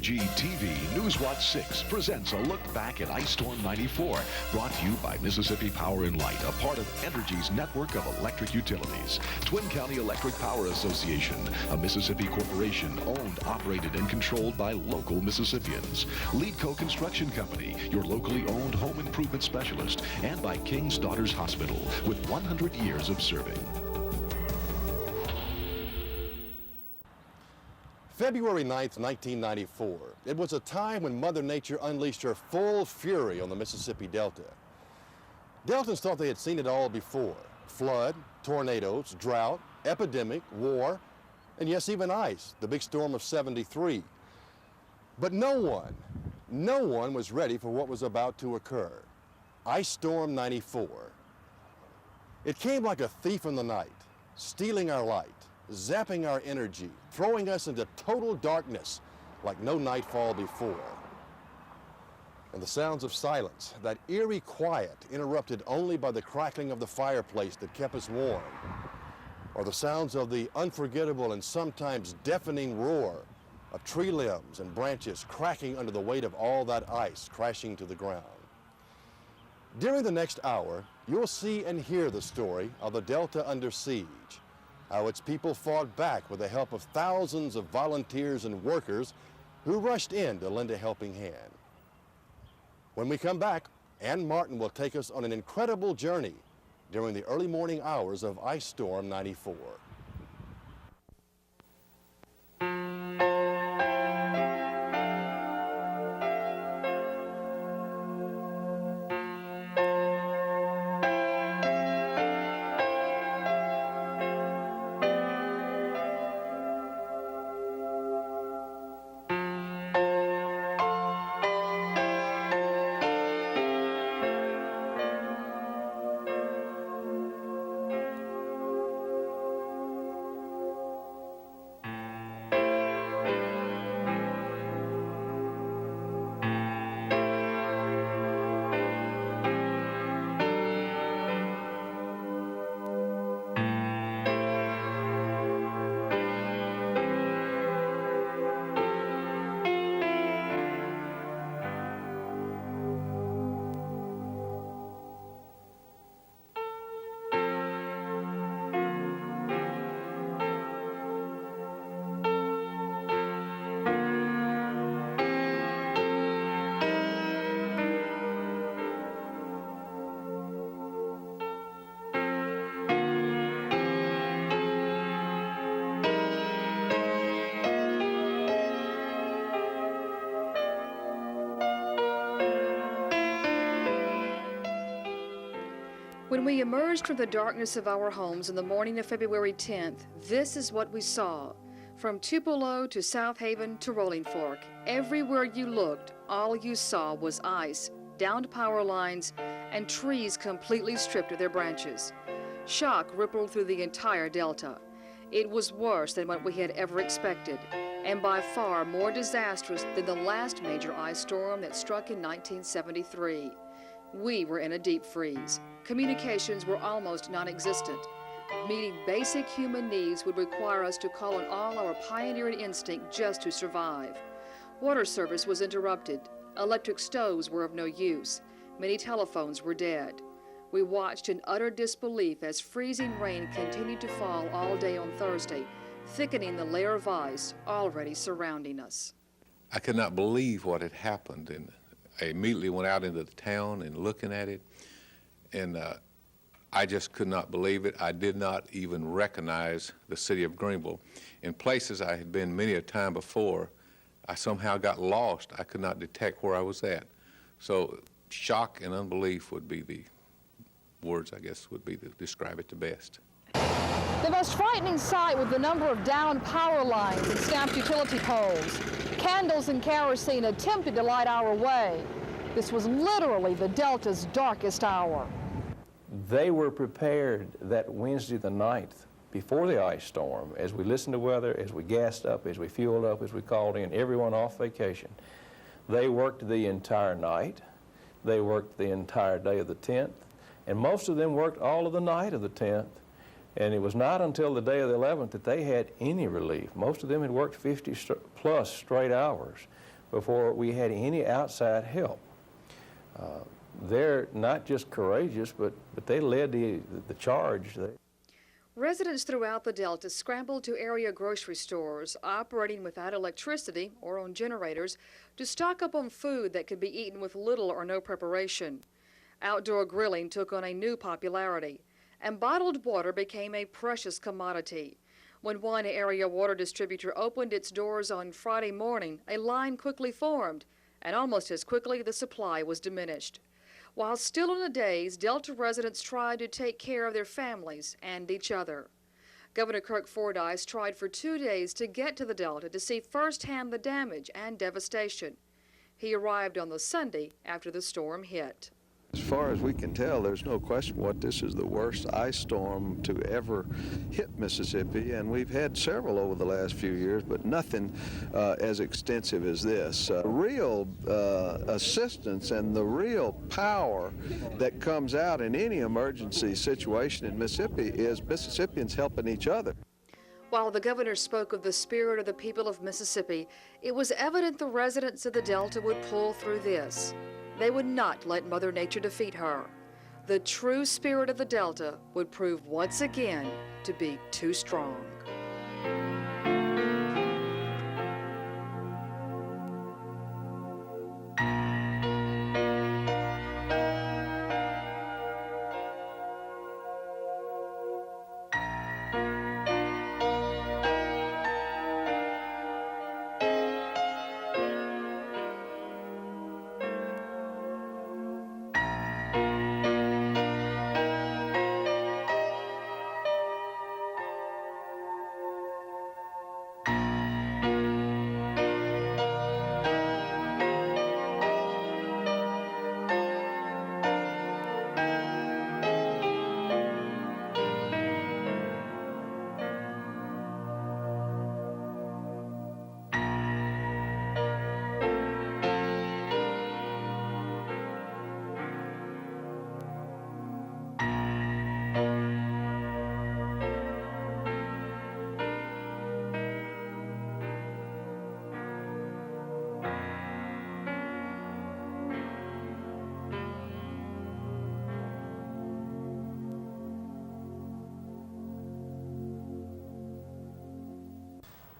WABG-TV Newswatch 6 presents a look back at Ice Storm 94, brought to you by Mississippi Power and Light, a part of Entergy's network of electric utilities. Twin County Electric Power Association, a Mississippi corporation owned, operated, and controlled by local Mississippians. Leadco Construction Company, your locally owned home improvement specialist, and by King's Daughters Hospital, with 100 years of serving. February 9th, 1994. It was a time when Mother Nature unleashed her full fury on the Mississippi Delta. Deltans thought they had seen it all before. Flood, tornadoes, drought, epidemic, war, and yes, even ice, the big storm of '73. But no one was ready for what was about to occur. Ice Storm 94. It came like a thief in the night, stealing our light, zapping our energy, throwing us into total darkness like no nightfall before. And the sounds of silence, that eerie quiet interrupted only by the crackling of the fireplace that kept us warm, or the sounds of the unforgettable and sometimes deafening roar of tree limbs and branches cracking under the weight of all that ice crashing to the ground. During the next hour, you'll see and hear the story of the Delta under siege, how its people fought back with the help of thousands of volunteers and workers who rushed in to lend a helping hand. When we come back, Ann Martin will take us on an incredible journey during the early morning hours of Ice Storm 94. When we emerged from the darkness of our homes on the morning of February 10th, this is what we saw. From Tupelo to South Haven to Rolling Fork, everywhere you looked, all you saw was ice, downed power lines, and trees completely stripped of their branches. Shock rippled through the entire Delta. It was worse than what we had ever expected, and by far more disastrous than the last major ice storm that struck in 1973. We were in a deep freeze. Communications were almost non-existent. Meeting basic human needs would require us to call on all our pioneering instinct just to survive. Water service was interrupted. Electric stoves were of no use. Many telephones were dead. We watched in utter disbelief as freezing rain continued to fall all day on Thursday, thickening the layer of ice already surrounding us. I could not believe what had happened, and I immediately went out into the town and looking at it, and I just could not believe it. I did not even recognize the city of Greenville. In places I had been many a time before, I somehow got lost. I could not detect where I was at. So shock and unbelief would be the words, I guess, would be to describe it the best. The most frightening sight was the number of downed power lines and snapped utility poles. Candles and kerosene attempted to light our way. This was literally the Delta's darkest hour. They were prepared that Wednesday the 9th, before the ice storm, as we listened to weather, as we gassed up, as we fueled up, as we called in, everyone off vacation. They worked the entire night. They worked the entire day of the 10th. And most of them worked all of the night of the 10th. And it was not until the day of the 11th that they had any relief. Most of them had worked 50 plus straight hours. before we had any outside help. They're not just courageous, but they led the charge. Residents throughout the Delta scrambled to area grocery stores operating without electricity or on generators to stock up on food that could be eaten with little or no preparation. Outdoor grilling took on a new popularity, and bottled water became a precious commodity. When one area water distributor opened its doors on Friday morning, a line quickly formed, and almost as quickly the supply was diminished. While still in a daze, Delta residents tried to take care of their families and each other. Governor Kirk Fordyce tried for 2 days to get to the Delta to see firsthand the damage and devastation. He arrived on the Sunday after the storm hit. As far as we can tell, there's no question this is the worst ice storm to ever hit Mississippi, and we've had several over the last few years, but nothing as extensive as this. Real assistance and the real power that comes out in any emergency situation in Mississippi is Mississippians helping each other. While the governor spoke of the spirit of the people of Mississippi, it was evident the residents of the Delta would pull through this. They would not let Mother Nature defeat her. The true spirit of the Delta would prove once again to be too strong.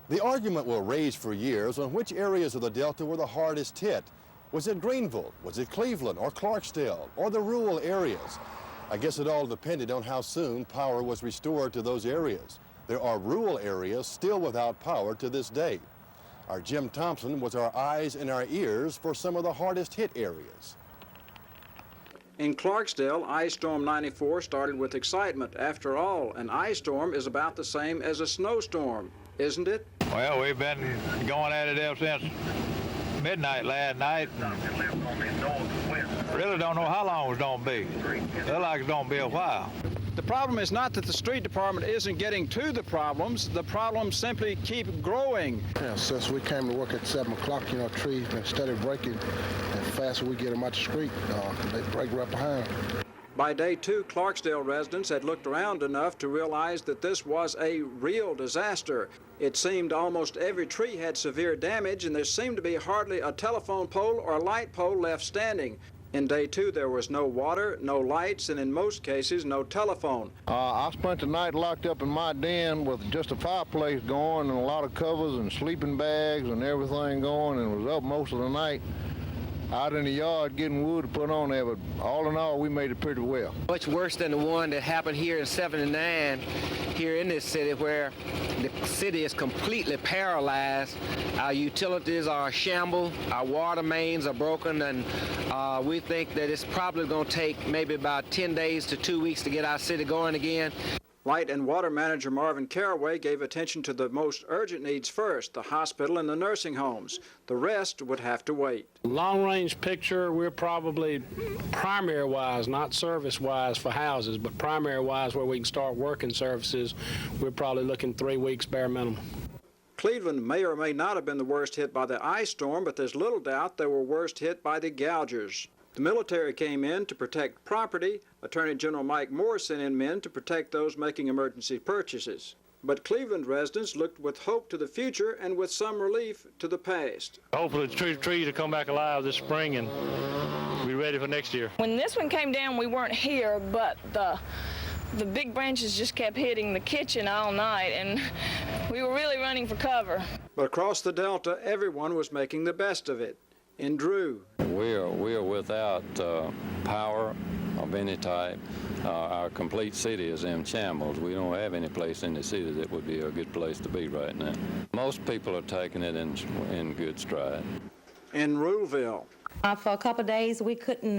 The argument will rage for years on which areas of the Delta were the hardest hit. Was it Greenville? Was it Cleveland or Clarksdale or the rural areas? I guess it all depended on how soon power was restored to those areas. There are rural areas still without power to this day. Our Jim Thompson was our eyes and our ears for some of the hardest hit areas. In Clarksdale, Ice Storm 94 started with excitement. After all, an ice storm is about the same as a snowstorm, isn't it? Well, we've been going at it ever since midnight last night. Really don't know how long it's going to be. Looks like it's going to be a while. The problem is not that the street department isn't getting to the problems simply keep growing. Yeah, since we came to work at 7 o'clock, trees been steady breaking, and the faster we get them out the street, they break right behind. By day 2, Clarksdale residents had looked around enough to realize that this was a real disaster. It seemed almost every tree had severe damage, and there seemed to be hardly a telephone pole or light pole left standing. In day 2, there was no water, no lights, and in most cases, no telephone. I spent the night locked up in my den with just a fireplace going and a lot of covers and sleeping bags and everything going, and was up most of the night out in the yard getting wood to put on there, but all in all, we made it pretty well. Much worse than the one that happened here in '79 here in this city, where the city is completely paralyzed. Our utilities are a shamble, our water mains are broken, and we think that it's probably going to take maybe about 10 days to 2 weeks to get our city going again. Light and Water Manager Marvin Caraway gave attention to the most urgent needs first, the hospital and the nursing homes. The rest would have to wait. Long-range picture, we're probably primary-wise, not service-wise for houses, but primary-wise where we can start working services, we're probably looking 3 weeks bare minimum. Cleveland may or may not have been the worst hit by the ice storm, but there's little doubt they were worst hit by the gougers. The military came in to protect property. Attorney General Mike Moore sent in men to protect those making emergency purchases. But Cleveland residents looked with hope to the future and with some relief to the past. Hopefully the trees will come back alive this spring and be ready for next year. When this one came down, we weren't here, but the big branches just kept hitting the kitchen all night, and we were really running for cover. But across the Delta, everyone was making the best of it. In Drew, we are without power of any type. Our complete city is in shambles. We don't have any place in the city that would be a good place to be right now. Most people are taking it in good stride. In Ruleville, for a couple of days, we couldn't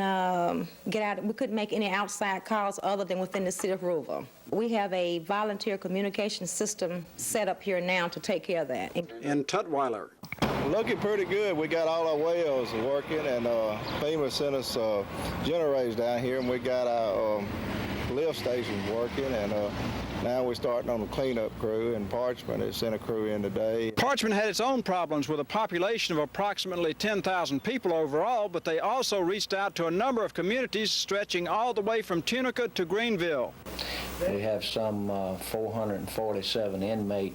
get out. We couldn't make any outside calls other than within the city of Ruleville. We have a volunteer communication system set up here now to take care of that. In Tutwiler, looking pretty good. We got all our wells working, and FEMA sent us generators down here, and we got our lift stations working, and now we're starting on the cleanup crew, and Parchment has sent a crew in today. Parchment had its own problems with a population of approximately 10,000 people overall, but they also reached out to a number of communities stretching all the way from Tunica to Greenville. We have some 447 inmate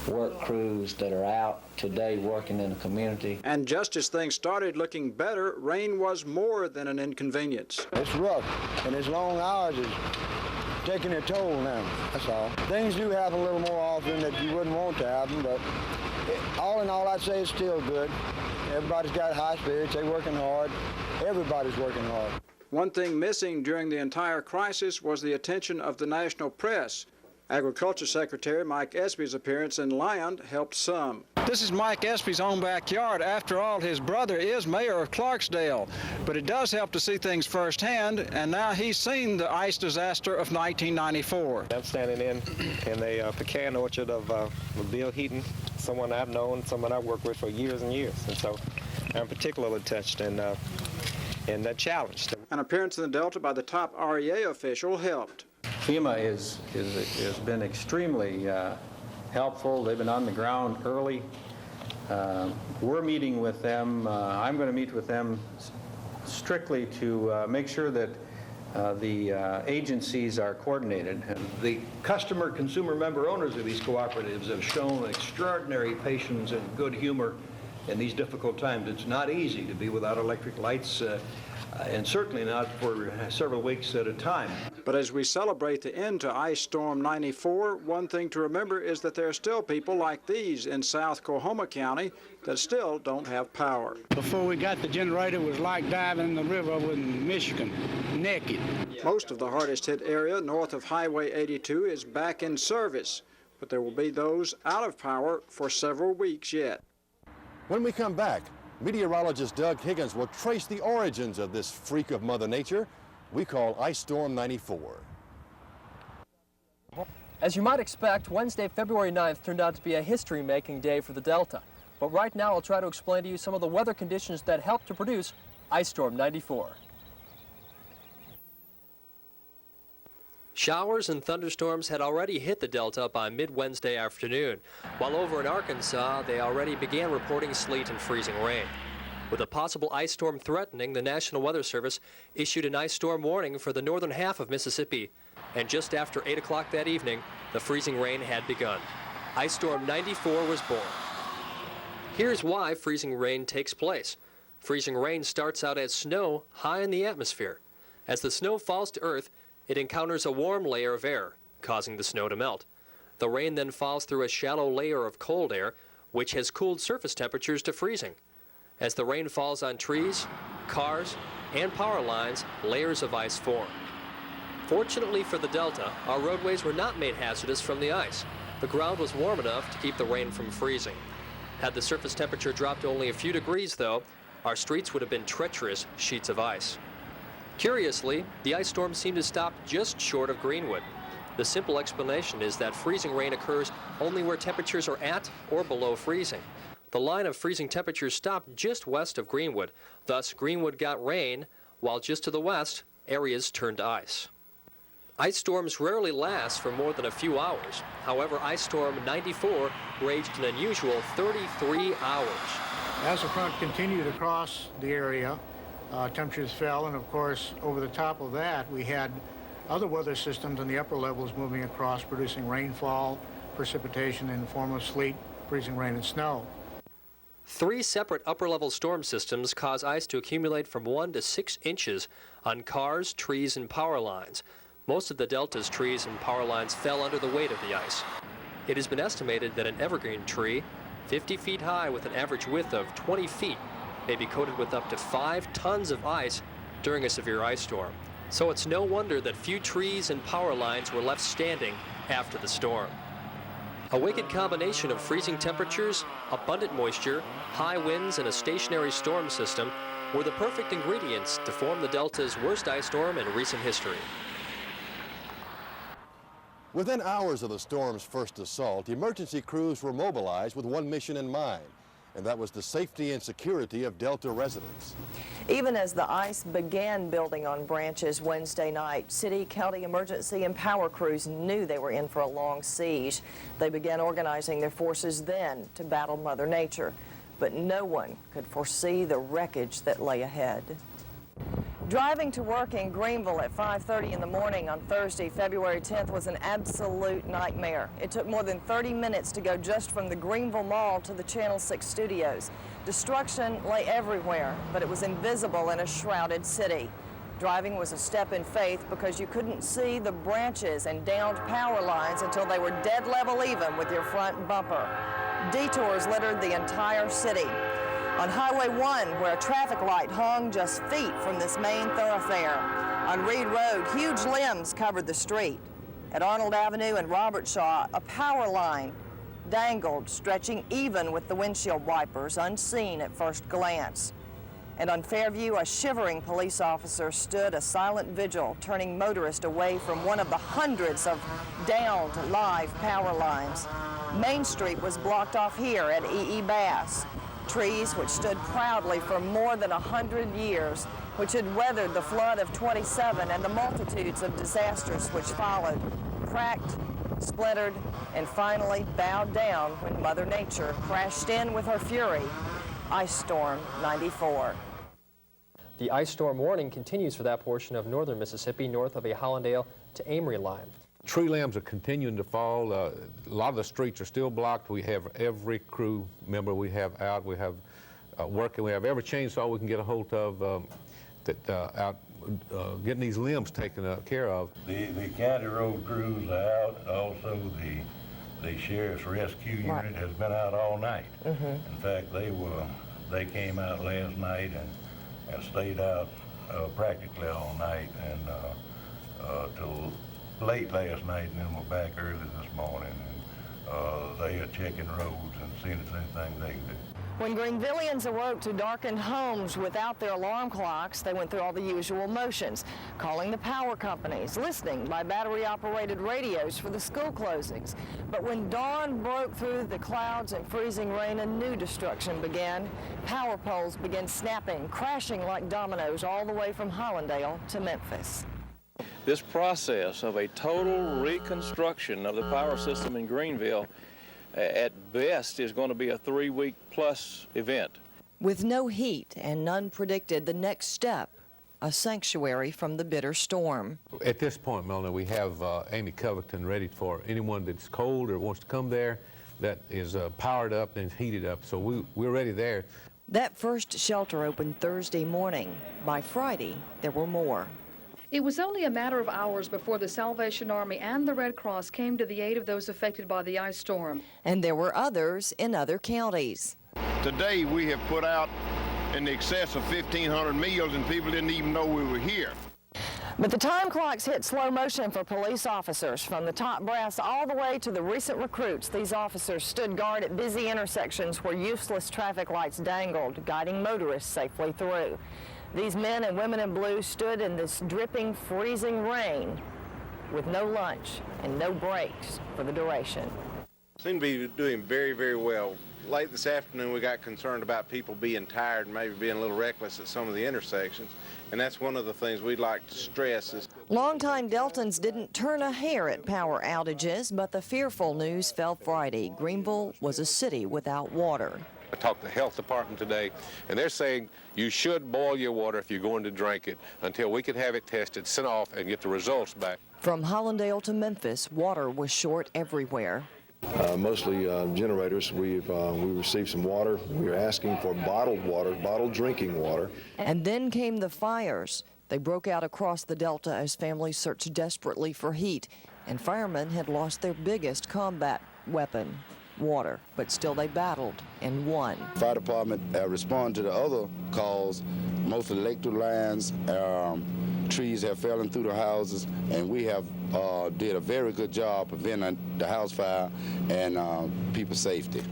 work crews that are out today working in the community. And just as things started looking better, rain was more than an inconvenience. It's rough, and it's long hours is taking a toll now, that's all. Things do happen a little more often that you wouldn't want to happen, but all in all, I'd say it's still good. Everybody's got high spirits, they're working hard. Everybody's working hard. One thing missing during the entire crisis was the attention of the national press. Agriculture Secretary Mike Espy's appearance in Lyon helped some. This is Mike Espy's own backyard. After all, his brother is mayor of Clarksdale. But it does help to see things firsthand, and now he's seen the ice disaster of 1994. I'm standing in the pecan orchard of Bill Heaton, someone I've known, someone I've worked with for years and years. And so I'm particularly touched and challenged. An appearance in the Delta by the top REA official helped. FEMA has been extremely helpful. They've been on the ground early. We're meeting with them. I'm going to meet with them strictly to make sure that the agencies are coordinated. The customer, consumer, member owners of these cooperatives have shown extraordinary patience and good humor in these difficult times. It's not easy to be without electric lights, and certainly not for several weeks at a time. But as we celebrate the end to Ice Storm 94, one thing to remember is that there are still people like these in South Coahoma County that still don't have power. Before we got the generator, it was like diving in the river in Michigan, naked. Most of the hardest hit area north of Highway 82 is back in service, but there will be those out of power for several weeks yet. When we come back, meteorologist Doug Higgins will trace the origins of this freak of Mother Nature we call Ice Storm 94. As you might expect, Wednesday, February 9th turned out to be a history-making day for the Delta. But right now, I'll try to explain to you some of the weather conditions that helped to produce Ice Storm 94. Showers and thunderstorms had already hit the Delta by mid-Wednesday afternoon, while over in Arkansas, they already began reporting sleet and freezing rain. With a possible ice storm threatening, the National Weather Service issued an ice storm warning for the northern half of Mississippi. And just after 8 o'clock that evening, the freezing rain had begun. Ice Storm 94 was born. Here's why freezing rain takes place. Freezing rain starts out as snow high in the atmosphere. As the snow falls to earth, it encounters a warm layer of air, causing the snow to melt. The rain then falls through a shallow layer of cold air, which has cooled surface temperatures to freezing. As the rain falls on trees, cars, and power lines, layers of ice form. Fortunately for the Delta, our roadways were not made hazardous from the ice. The ground was warm enough to keep the rain from freezing. Had the surface temperature dropped only a few degrees, though, our streets would have been treacherous sheets of ice. Curiously, the ice storm seemed to stop just short of Greenwood. The simple explanation is that freezing rain occurs only where temperatures are at or below freezing. The line of freezing temperatures stopped just west of Greenwood. Thus, Greenwood got rain, while just to the west, areas turned to ice. Ice storms rarely last for more than a few hours. However, Ice Storm 94 raged an unusual 33 hours. As the front continued across the area, temperatures fell, and of course, over the top of that, we had other weather systems in the upper levels moving across, producing rainfall, precipitation in the form of sleet, freezing rain, and snow. 3 separate upper-level storm systems cause ice to accumulate from 1 to 6 inches on cars, trees, and power lines. Most of the Delta's trees and power lines fell under the weight of the ice. It has been estimated that an evergreen tree, 50 feet high with an average width of 20 feet, may be coated with up to 5 tons of ice during a severe ice storm. So it's no wonder that few trees and power lines were left standing after the storm. A wicked combination of freezing temperatures, abundant moisture, high winds, and a stationary storm system were the perfect ingredients to form the Delta's worst ice storm in recent history. Within hours of the storm's first assault, emergency crews were mobilized with one mission in mind, and that was the safety and security of Delta residents. Even as the ice began building on branches Wednesday night, city, county emergency and power crews knew they were in for a long siege. They began organizing their forces then to battle Mother Nature, but no one could foresee the wreckage that lay ahead. Driving to work in Greenville at 5:30 in the morning on Thursday, February 10th was an absolute nightmare. It took more than 30 minutes to go just from the Greenville Mall to the Channel 6 studios. Destruction lay everywhere, but it was invisible in a shrouded city. Driving was a step in faith because you couldn't see the branches and downed power lines until they were dead level even with your front bumper. Detours littered the entire city. On Highway 1, where a traffic light hung just feet from this main thoroughfare. On Reed Road, huge limbs covered the street. At Arnold Avenue and Robert Shaw, a power line dangled, stretching even with the windshield wipers, unseen at first glance. And on Fairview, a shivering police officer stood a silent vigil, turning motorists away from one of the hundreds of downed live power lines. Main Street was blocked off here at E.E. Bass. Trees which stood proudly for more than 100 years, which had weathered the flood of '27 and the multitudes of disasters which followed, cracked, splintered, and finally bowed down when Mother Nature crashed in with her fury. Ice Storm 94. The ice storm warning continues for that portion of northern Mississippi north of a Hollandale to Amory line. Tree limbs are continuing to fall. A lot of the streets are still blocked. We have every crew member we have out. We have working. We have every chainsaw we can get a hold of out getting these limbs taken care of. The county road crews are out. Also, the sheriff's rescue unit has been out all night. In fact, they came out last night and stayed out practically all night and till late last night, and then we're back early this morning, and they are checking roads and seeing if there's anything they can do. When Greenvillians awoke to darkened homes without their alarm clocks, they went through all the usual motions, calling the power companies, listening by battery-operated radios for the school closings. But when dawn broke through the clouds and freezing rain, a new destruction began. Power poles began snapping, crashing like dominoes all the way from Hollandale to Memphis. This process of a total reconstruction of the power system in Greenville at best is going to be a 3-week plus event. With no heat and none predicted the next step, a sanctuary from the bitter storm. At this point, Melanie, we have Amy Covington ready for anyone that's cold or wants to come there that is powered up and heated up, so we're ready there. That first shelter opened Thursday morning. By Friday, there were more. It was only a matter of hours before the Salvation Army and the Red Cross came to the aid of those affected by the ice storm. And there were others in other counties. Today we have put out in excess of 1,500 meals and people didn't even know we were here. But the time clocks hit slow motion for police officers. From the top brass all the way to the recent recruits, these officers stood guard at busy intersections where useless traffic lights dangled, guiding motorists safely through. These men and women in blue stood in this dripping, freezing rain with no lunch and no breaks for the duration. Seem to be doing very, very well. Late this afternoon, we got concerned about people being tired and maybe being a little reckless at some of the intersections, and that's one of the things we'd like to stress is Longtime Deltons didn't turn a hair at power outages, but the fearful news fell Friday. Greenville was a city without water. I talked to the health department today, and they're saying you should boil your water if you're going to drink it until we can have it tested, sent off, and get the results back. From Hollandale to Memphis, water was short everywhere. Mostly generators. We received some water. We were asking for bottled water, bottled drinking water. And then came the fires. They broke out across the Delta as families searched desperately for heat, and firemen had lost their biggest combat weapon, water, but still they battled and won. Fire department responded to the other calls, most electric lines, trees have fallen through the houses, and we have did a very good job preventing the house fire and people's safety.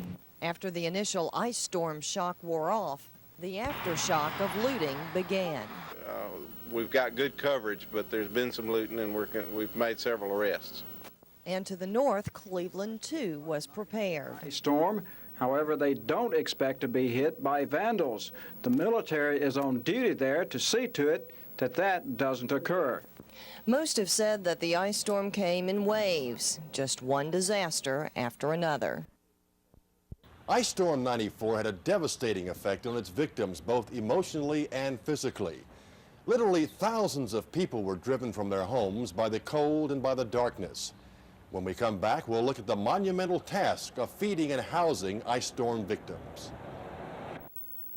After the initial ice storm shock wore off, the aftershock of looting began. We've got good coverage, but there's been some looting, and we've made several arrests. And to the north, Cleveland, too, was prepared. A storm, however, they don't expect to be hit by vandals. The military is on duty there to see to it that that doesn't occur. Most have said that the ice storm came in waves, just one disaster after another. Ice Storm 94 had a devastating effect on its victims, both emotionally and physically. Literally thousands of people were driven from their homes by the cold and by the darkness. When we come back, we'll look at the monumental task of feeding and housing ice storm victims.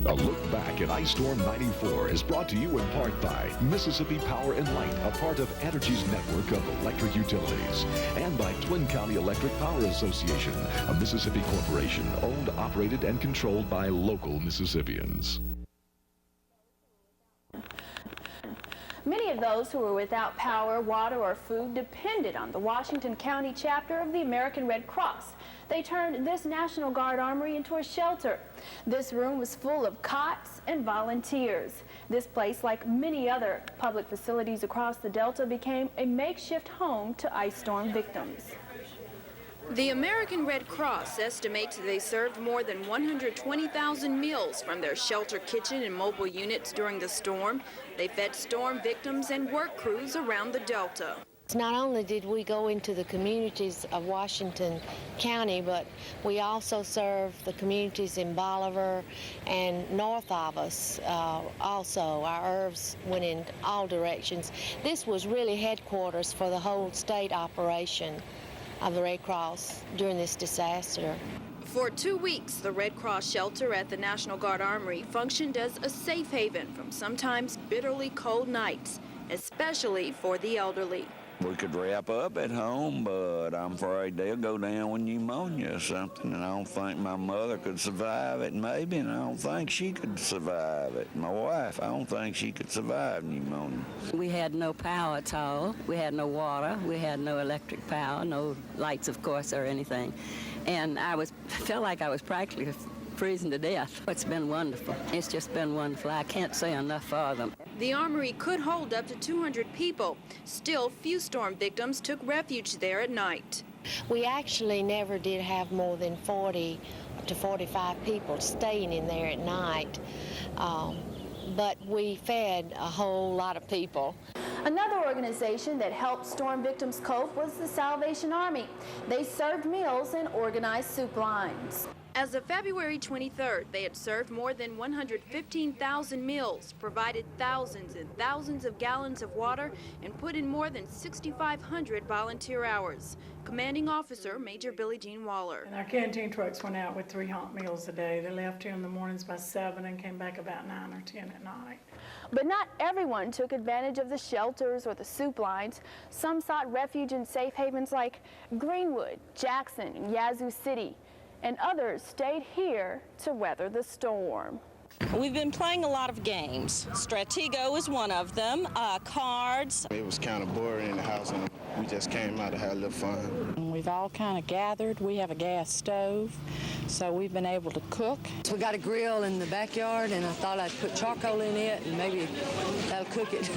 A look back at Ice Storm 94 is brought to you in part by Mississippi Power and Light, a part of Energy's network of electric utilities, and by Twin County Electric Power Association, a Mississippi corporation owned, operated, and controlled by local Mississippians. Many of those who were without power, water, or food depended on the Washington County chapter of the American Red Cross. They turned this National Guard armory into a shelter. This room was full of cots and volunteers. This place, like many other public facilities across the Delta, became a makeshift home to ice storm victims. The American Red Cross estimates they served more than 120,000 meals from their shelter kitchen and mobile units during the storm. They fed storm victims and work crews around the Delta. Not only did we go into the communities of Washington County, but we also served the communities in Bolivar and north of us. Also, our ERVs went in all directions. This was really headquarters for the whole state operation of the Red Cross during this disaster. For 2 weeks, the Red Cross shelter at the National Guard Armory functioned as a safe haven from sometimes bitterly cold nights, especially for the elderly. We could wrap up at home, but I'm afraid they'll go down with pneumonia or something, and I don't think my mother could survive it, maybe, and I don't think she could survive it. My wife, I don't think she could survive pneumonia. We had no power at all. We had no water. We had no electric power, no lights, of course, or anything. And felt like I was practically freezing to death. It's been wonderful. It's just been wonderful. I can't say enough for them. The armory could hold up to 200 people. Still, few storm victims took refuge there at night. We actually never did have more than 40 to 45 people staying in there at night, but we fed a whole lot of people. Another organization that helped storm victims cope was the Salvation Army. They served meals and organized soup lines. As of February 23rd, they had served more than 115,000 meals, provided thousands and thousands of gallons of water, and put in more than 6,500 volunteer hours. Commanding Officer Major Billie Jean Waller. And our canteen trucks went out with 3 hot meals a day. They left here in the mornings by 7 and came back about 9 or 10 at night. But not everyone took advantage of the shelters or the soup lines. Some sought refuge in safe havens like Greenwood, Jackson, and Yazoo City. And others stayed here to weather the storm. We've been playing a lot of games. Stratego is one of them, cards. It was kind of boring in the house, and we just came out to have a little fun. We've all kind of gathered. We have a gas stove, so we've been able to cook. We got a grill in the backyard, and I thought I'd put charcoal in it, and maybe that'll cook it.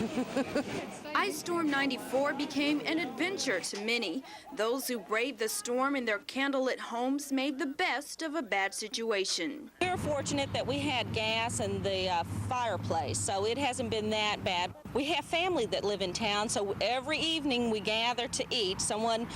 Ice Storm 94 became an adventure to many. Those who braved the storm in their candlelit homes made the best of a bad situation. We're fortunate that we had gas in the fireplace, so it hasn't been that bad. We have family that live in town, so every evening we gather to eat. Someone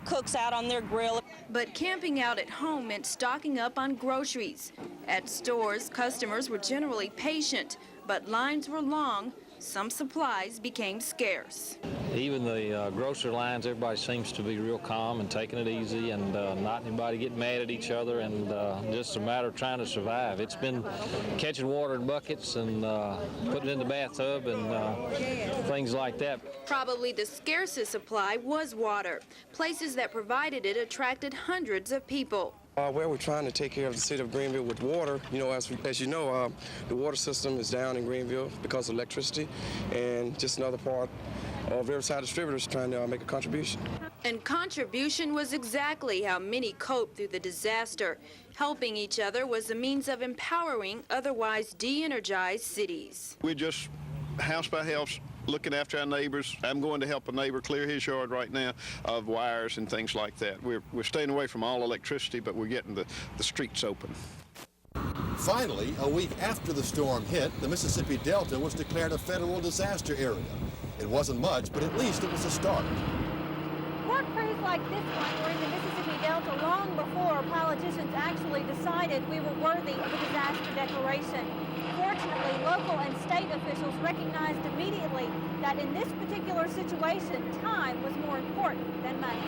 cooks out on their grill. But camping out at home meant stocking up on groceries. At stores, customers were generally patient, but lines were long. some supplies became scarce. Even the grocery lines, everybody seems to be real calm and taking it easy, and not anybody getting mad at each other, and just a matter of trying to survive. It's been catching water in buckets and putting it in the bathtub and things like that. Probably the scarcest supply was water. Places that provided it attracted hundreds of people. Well, we're trying to take care of the city of Greenville with water. You know, as you know, the water system is down in Greenville because of electricity, and just another part of Riverside Distributors trying to make a contribution. And contribution was exactly how many coped through the disaster. Helping each other was the means of empowering otherwise de-energized cities. We're just house by house looking after our neighbors. I'm going to help a neighbor clear his yard right now of wires and things like that. We're staying away from all electricity, but we're getting the streets open. Finally, a week after the storm hit, the Mississippi Delta was declared a federal disaster area. It wasn't much, but at least it was a start. Work crews like this one were in the Mississippi Delta long before politicians actually decided we were worthy of a disaster declaration. Fortunately, local and state officials recognized immediately that in this particular situation, time was more important than money.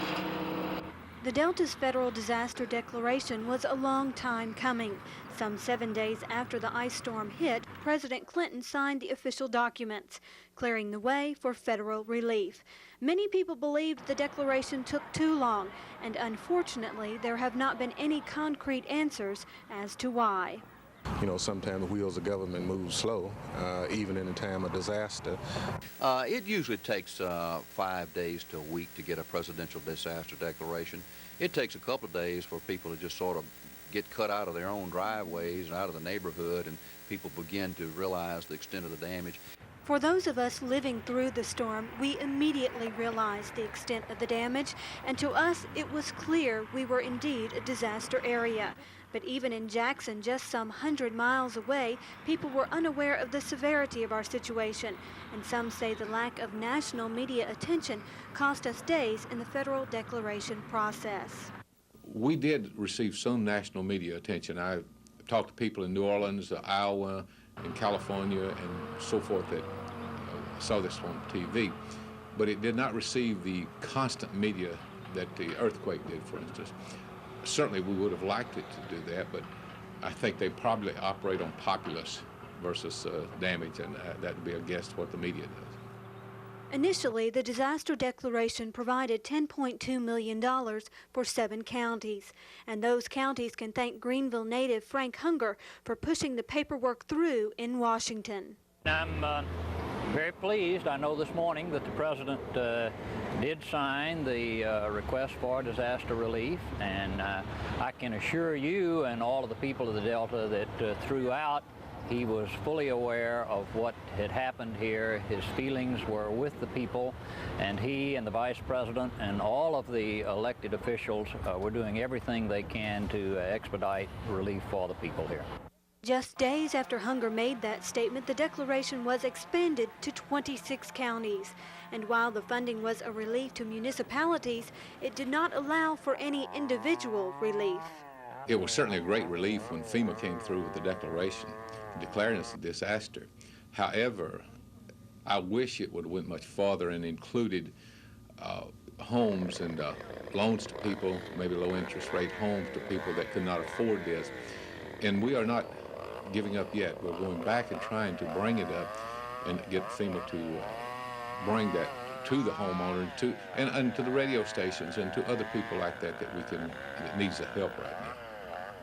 The Delta's federal disaster declaration was a long time coming. Some 7 days after the ice storm hit, President Clinton signed the official documents, clearing the way for federal relief. Many people believed the declaration took too long, and unfortunately, there have not been any concrete answers as to why. You know, sometimes the wheels of government move slow, even in a time of disaster. It usually takes 5 days to a week to get a presidential disaster declaration. It takes a couple of days for people to just sort of get cut out of their own driveways and out of the neighborhood, and people begin to realize the extent of the damage. For those of us living through the storm, we immediately realized the extent of the damage, and to us it was clear we were indeed a disaster area. But even in Jackson, just some 100 miles away, people were unaware of the severity of our situation, and some say the lack of national media attention cost us days in the federal declaration process. We did receive some national media attention. I talked to people in New Orleans, Iowa, in California, and so forth that saw this on TV, but it did not receive the constant media that the earthquake did, for instance. Certainly we would have liked it to do that, but I think they probably operate on populace versus damage, and that would be a guess what the media does. Initially, the disaster declaration provided $10.2 million for 7 counties, and those counties can thank Greenville native Frank Hunger for pushing the paperwork through in Washington. I'm very pleased. I know this morning that the President did sign the request for disaster relief, and I can assure you and all of the people of the Delta that throughout he was fully aware of what had happened here. His feelings were with the people, and he and the Vice President and all of the elected officials were doing everything they can to expedite relief for the people here. Just days after Hunger made that statement, the declaration was expanded to 26 counties. And while the funding was a relief to municipalities, it did not allow for any individual relief. It was certainly a great relief when FEMA came through with the declaration declaring us a disaster. However, I wish it would have went much farther and included homes and loans to people, maybe low interest rate homes to people that could not afford this. And we are not giving up yet. We're going back and trying to bring it up and get FEMA to bring that to the homeowner and to the radio stations and to other people like that that needs the help right now.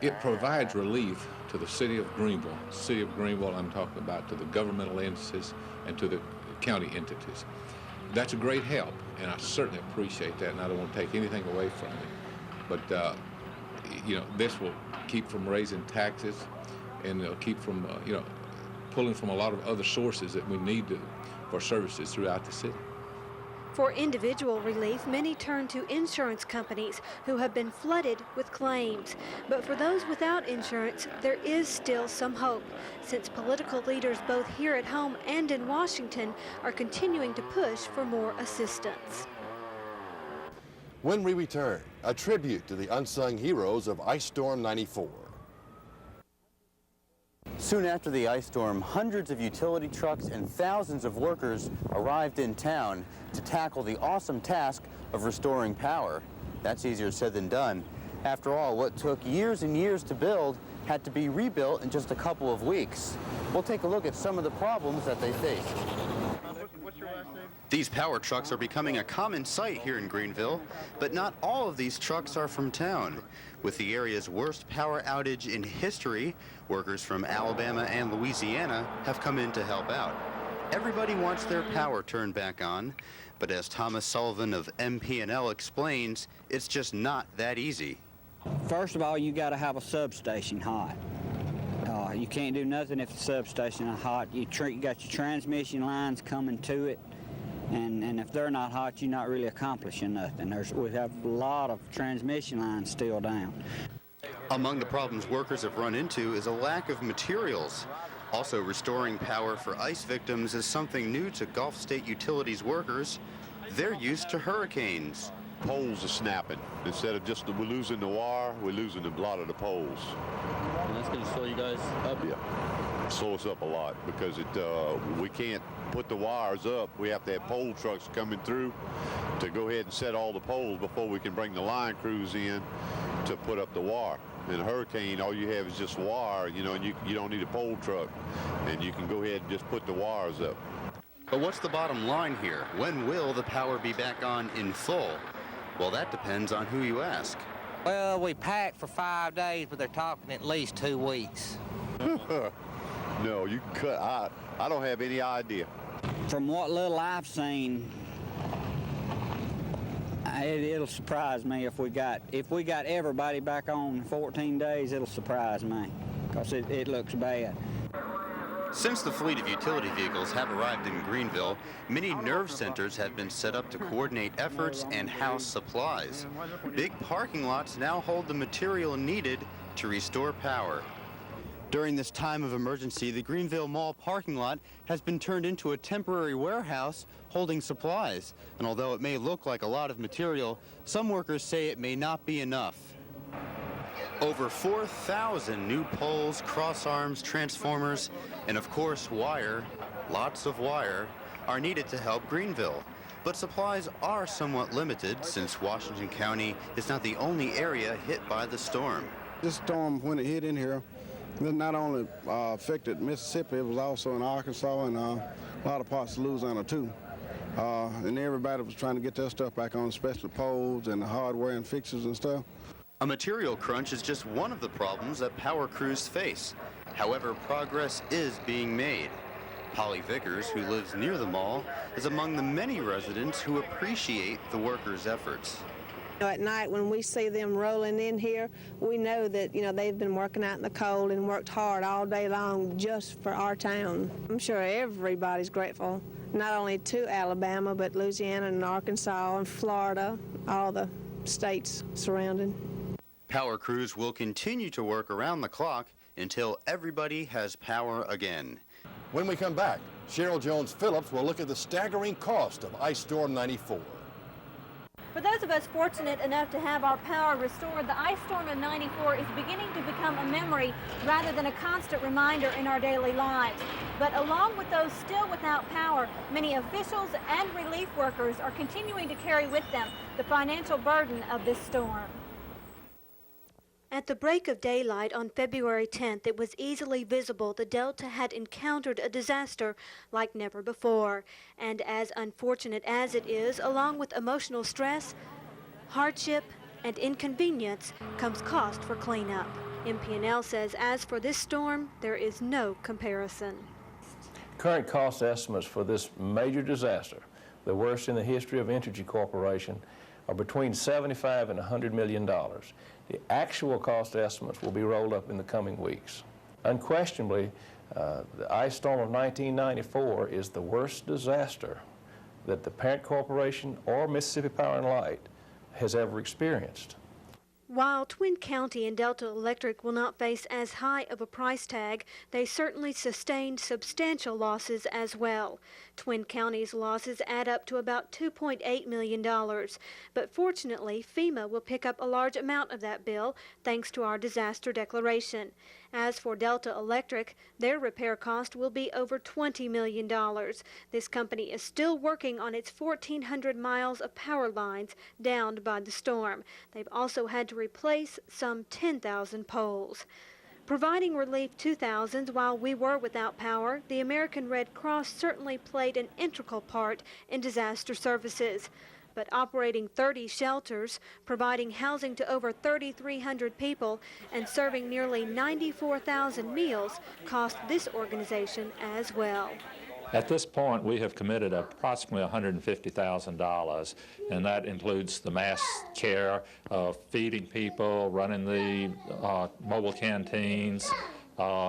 It provides relief to the city of Greenville. City of Greenville, I'm talking about, to the governmental entities and to the county entities. That's a great help, and I certainly appreciate that, and I don't want to take anything away from it. But you know, this will keep from raising taxes, and it'll keep from pulling from a lot of other sources that we need for services throughout the city. For individual relief, many turn to insurance companies who have been flooded with claims. But for those without insurance, there is still some hope, since political leaders both here at home and in Washington are continuing to push for more assistance. When we return, a tribute to the unsung heroes of Ice Storm '94. Soon after the ice storm, hundreds of utility trucks and thousands of workers arrived in town to tackle the awesome task of restoring power. That's easier said than done. After all, what took years and years to build had to be rebuilt in just a couple of weeks. We'll take a look at some of the problems that they faced. These power trucks are becoming a common sight here in Greenville, but not all of these trucks are from town. With the area's worst power outage in history, workers from Alabama and Louisiana have come in to help out. Everybody wants their power turned back on, but as Thomas Sullivan of MP&L explains, it's just not that easy. First of all, you got to have a substation hot. You can't do nothing if the substation is hot. You got your transmission lines coming to it, and if they're not hot, you're not really accomplishing nothing. We have a lot of transmission lines still down. Among the problems workers have run into is a lack of materials. Also, restoring power for ice victims is something new to Gulf State Utilities workers. They're used to hurricanes. Poles are snapping. Instead of just we're losing the wire, we're losing a lot of the poles. And that's going to slow you guys up? Yeah, slow us up a lot because we can't put the wires up. We have to have pole trucks coming through to go ahead and set all the poles before we can bring the line crews in to put up the wire. In a hurricane, all you have is just wire, you know, and you don't need a pole truck, and you can go ahead and just put the wires up. But what's the bottom line here? When will the power be back on in full? Well, that depends on who you ask. Well, we packed for 5 days, but they're talking at least 2 weeks. No, you can cut. I don't have any idea. From what little I've seen, it'll surprise me if we got everybody back on in 14 days. It'll surprise me because it looks bad. Since the fleet of utility vehicles have arrived in Greenville, many nerve centers have been set up to coordinate efforts and house supplies. Big parking lots now hold the material needed to restore power. During this time of emergency, the Greenville Mall parking lot has been turned into a temporary warehouse holding supplies. And although it may look like a lot of material, some workers say it may not be enough. Over 4,000 new poles, crossarms, transformers, and of course wire, lots of wire, are needed to help Greenville. But supplies are somewhat limited since Washington County is not the only area hit by the storm. This storm, when it hit in here, it not only affected Mississippi, it was also in Arkansas and a lot of parts of Louisiana too. And everybody was trying to get their stuff back on, especially poles and the hardware and fixtures and stuff. A material crunch is just one of the problems that power crews face. However, progress is being made. Polly Vickers, who lives near the mall, is among the many residents who appreciate the workers' efforts. At night when we see them rolling in here, we know that, they've been working out in the cold and worked hard all day long just for our town. I'm sure everybody's grateful, not only to Alabama, but Louisiana and Arkansas and Florida, all the states surrounding. Power crews will continue to work around the clock until everybody has power again. When we come back, Cheryl Jones-Phillips will look at the staggering cost of Ice Storm 94. For those of us fortunate enough to have our power restored, the ice storm of '94 is beginning to become a memory rather than a constant reminder in our daily lives. But along with those still without power, many officials and relief workers are continuing to carry with them the financial burden of this storm. At the break of daylight on February 10th, it was easily visible the Delta had encountered a disaster like never before. And as unfortunate as it is, along with emotional stress, hardship, and inconvenience comes cost for cleanup. MP&L says as for this storm, there is no comparison. Current cost estimates for this major disaster, the worst in the history of Entergy Corporation, are between $75 and $100 million. The actual cost estimates will be rolled up in the coming weeks. Unquestionably, the ice storm of 1994 is the worst disaster that the parent corporation or Mississippi Power and Light has ever experienced. While Twin County and Delta Electric will not face as high of a price tag, they certainly sustained substantial losses as well. Twin County's losses add up to about $2.8 million. But fortunately, FEMA will pick up a large amount of that bill thanks to our disaster declaration. As for Delta Electric, their repair cost will be over $20 million. This company is still working on its 1,400 miles of power lines downed by the storm. They've also had to replace some 10,000 poles. Providing relief to thousands while we were without power, the American Red Cross certainly played an integral part in disaster services. But operating 30 shelters, providing housing to over 3,300 people, and serving nearly 94,000 meals cost this organization as well. At this point, we have committed approximately $150,000, and that includes the mass care of feeding people, running the mobile canteens.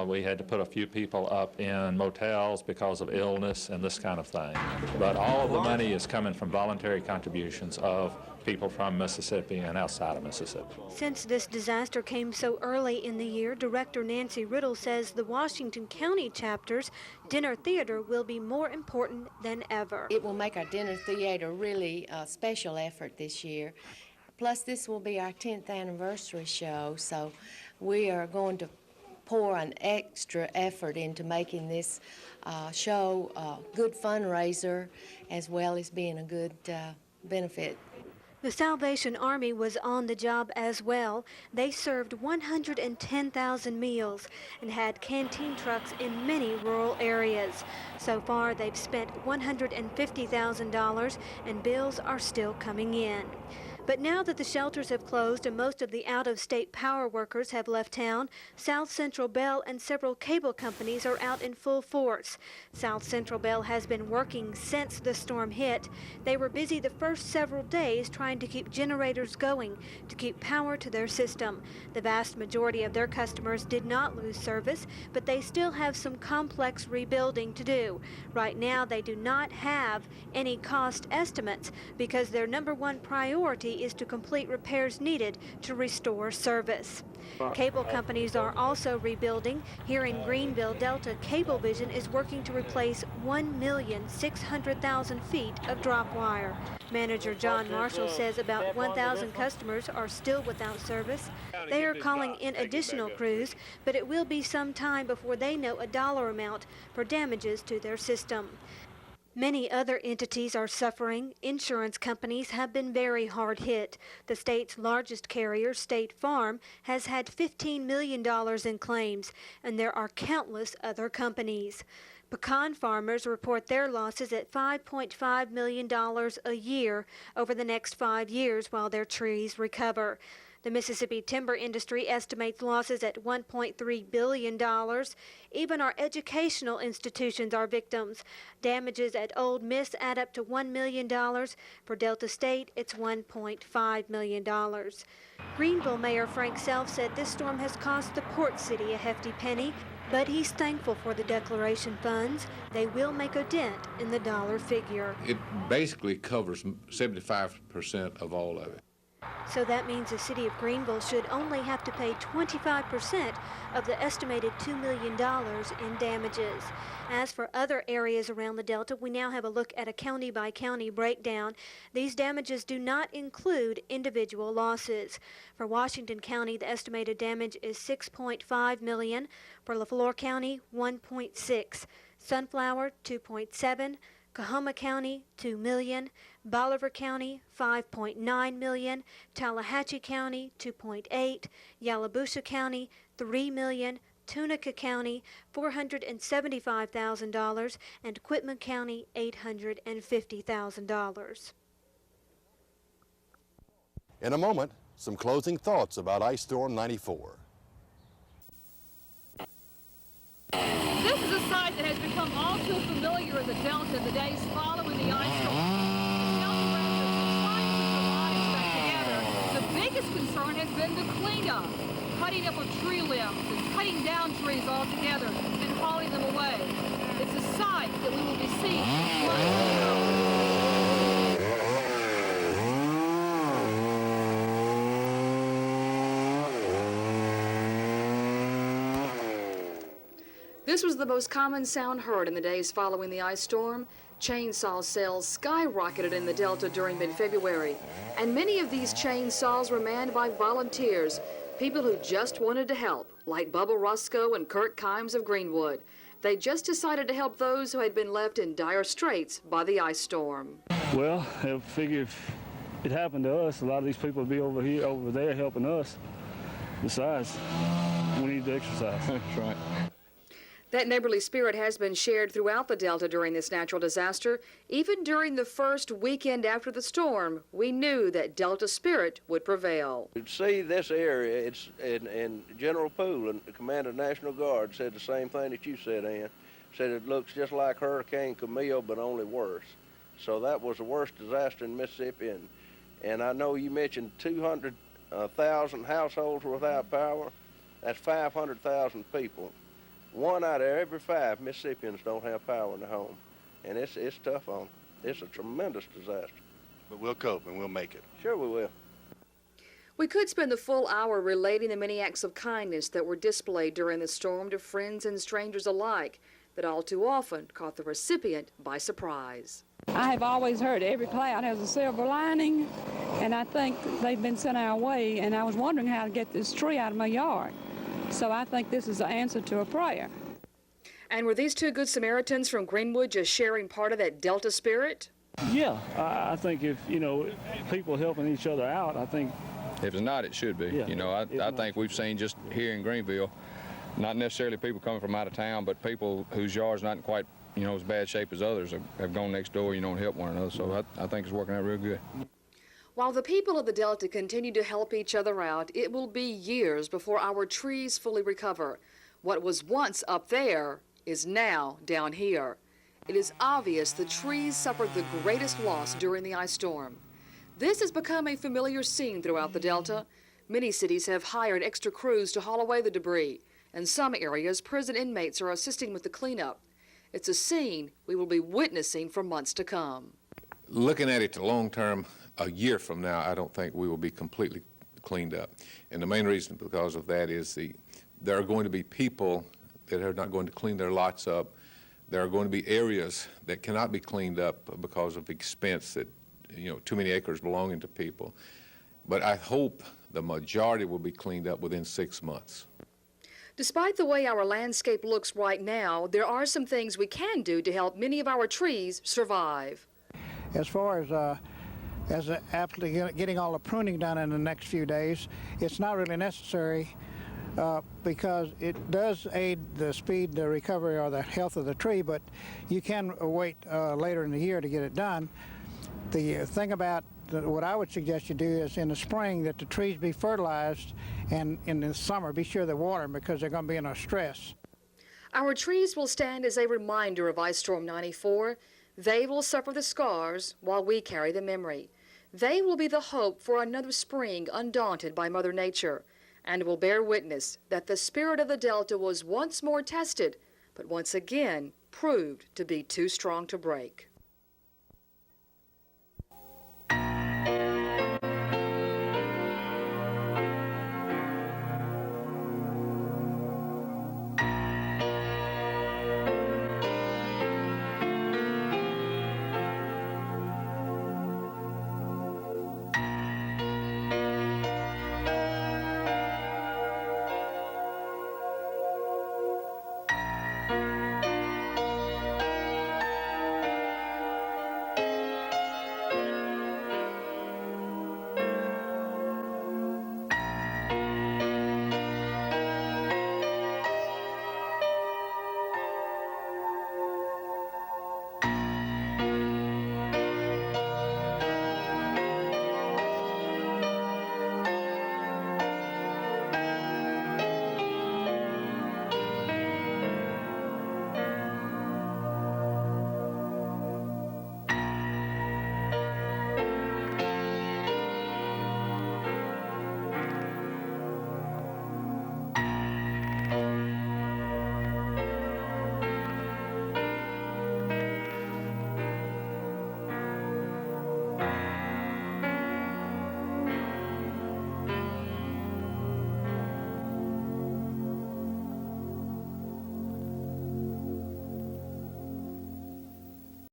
We had to put a few people up in motels because of illness and this kind of thing. But all of the money is coming from voluntary contributions of people from Mississippi and outside of Mississippi. Since this disaster came so early in the year, Director Nancy Riddle says the Washington County chapter's dinner theater will be more important than ever. It will make our dinner theater really a special effort this year. Plus, this will be our 10th anniversary show, so we are going to pour an extra effort into making this show a good fundraiser as well as being a good benefit. The Salvation Army was on the job as well. They served 110,000 meals and had canteen trucks in many rural areas. So far, they've spent $150,000 and bills are still coming in. But now that the shelters have closed and most of the out-of-state power workers have left town, South Central Bell and several cable companies are out in full force. South Central Bell has been working since the storm hit. They were busy the first several days trying to keep generators going to keep power to their system. The vast majority of their customers did not lose service, but they still have some complex rebuilding to do. Right now, they do not have any cost estimates because their #1 priority is to complete repairs needed to restore service. Cable companies are also rebuilding. Here in Greenville, Delta Cablevision is working to replace 1,600,000 feet of drop wire. Manager John Marshall says about 1,000 customers are still without service. They are calling in additional crews, but it will be some time before they know a dollar amount for damages to their system. Many other entities are suffering. Insurance companies have been very hard hit. The state's largest carrier, State Farm, has had $15 million in claims, and there are countless other companies. Pecan farmers report their losses at $5.5 million a year over the next 5 years while their trees recover. The Mississippi timber industry estimates losses at $1.3 billion. Even our educational institutions are victims. Damages at Ole Miss add up to $1 million. For Delta State, it's $1.5 million. Greenville Mayor Frank Self said this storm has cost the port city a hefty penny, but he's thankful for the declaration funds. They will make a dent in the dollar figure. It basically covers 75% of all of it. So that means the city of Greenville should only have to pay 25% of the estimated $2 million in damages. As for other areas around the Delta, we now have a look at a county-by-county breakdown. These damages do not include individual losses. For Washington County, the estimated damage is $6.5 million. For LaFleur County, $1.6. Sunflower, $2.7. Coahoma County, $2 million. Bolivar County, $5.9 million. Tallahatchie County, $2.8. Yalobusha County, $3 million. Tunica County, $475,000, and Quitman County, $850,000. In a moment, some closing thoughts about Ice Storm 94. This is a sight that has become all too familiar in the Delta in the days following the ice storm. The biggest concern has been the cleanup, cutting up of tree limbs and cutting down trees altogether and hauling them away. It's a sight that we will be seeing This was the most common sound heard in the days following the ice storm. Chainsaw sales skyrocketed in the Delta during mid-February, and many of these chainsaws were manned by volunteers. People who just wanted to help, like Bubba Roscoe and Kurt Kimes of Greenwood. They just decided to help those who had been left in dire straits by the ice storm. Well, I figure if it happened to us, a lot of these people would be over there helping us. Besides, we need to exercise. That's right. That neighborly spirit has been shared throughout the Delta during this natural disaster. Even during the first weekend after the storm, we knew that Delta spirit would prevail. See this area, it's in General Poole, and the Commander of the National Guard said the same thing that you said, Ann. Said it looks just like Hurricane Camille, but only worse. So that was the worst disaster in Mississippi, and I know you mentioned 200,000 households were without power. That's 500,000 people. 1 out of every 5 Mississippians don't have power in their home, and it's tough on them. It's a tremendous disaster. But we'll cope and we'll make it. Sure we will. We could spend the full hour relating the many acts of kindness that were displayed during the storm to friends and strangers alike that all too often caught the recipient by surprise. I have always heard every cloud has a silver lining, and I think they've been sent our way, and I was wondering how to get this tree out of my yard. So I think this is the answer to a prayer. And were these two good Samaritans from Greenwood just sharing part of that Delta spirit? Yeah, I think if, people helping each other out, I think. If it's not, it should be. Yeah, I think we've seen just here in Greenville, not necessarily people coming from out of town, but people whose yards not in quite, as bad shape as others have gone next door, and help one another. So I think it's working out real good. While the people of the Delta continue to help each other out, it will be years before our trees fully recover. What was once up there is now down here. It is obvious the trees suffered the greatest loss during the ice storm. This has become a familiar scene throughout the Delta. Many cities have hired extra crews to haul away the debris. In some areas, prison inmates are assisting with the cleanup. It's a scene we will be witnessing for months to come. Looking at it to long term, a year from now, I don't think we will be completely cleaned up. And the main reason because of that is there are going to be people that are not going to clean their lots up. There are going to be areas that cannot be cleaned up because of expense that, too many acres belonging to people. But I hope the majority will be cleaned up within 6 months. Despite the way our landscape looks right now, there are some things we can do to help many of our trees survive. As far as after getting all the pruning done in the next few days, it's not really necessary because it does aid the speed, the recovery, or the health of the tree, but you can wait later in the year to get it done. The thing about what I would suggest you do is in the spring that the trees be fertilized, and in the summer be sure they water them because they're going to be under stress. Our trees will stand as a reminder of Ice Storm 94. They will suffer the scars while we carry the memory. They will be the hope for another spring undaunted by Mother Nature, and will bear witness that the spirit of the Delta was once more tested, but once again proved to be too strong to break.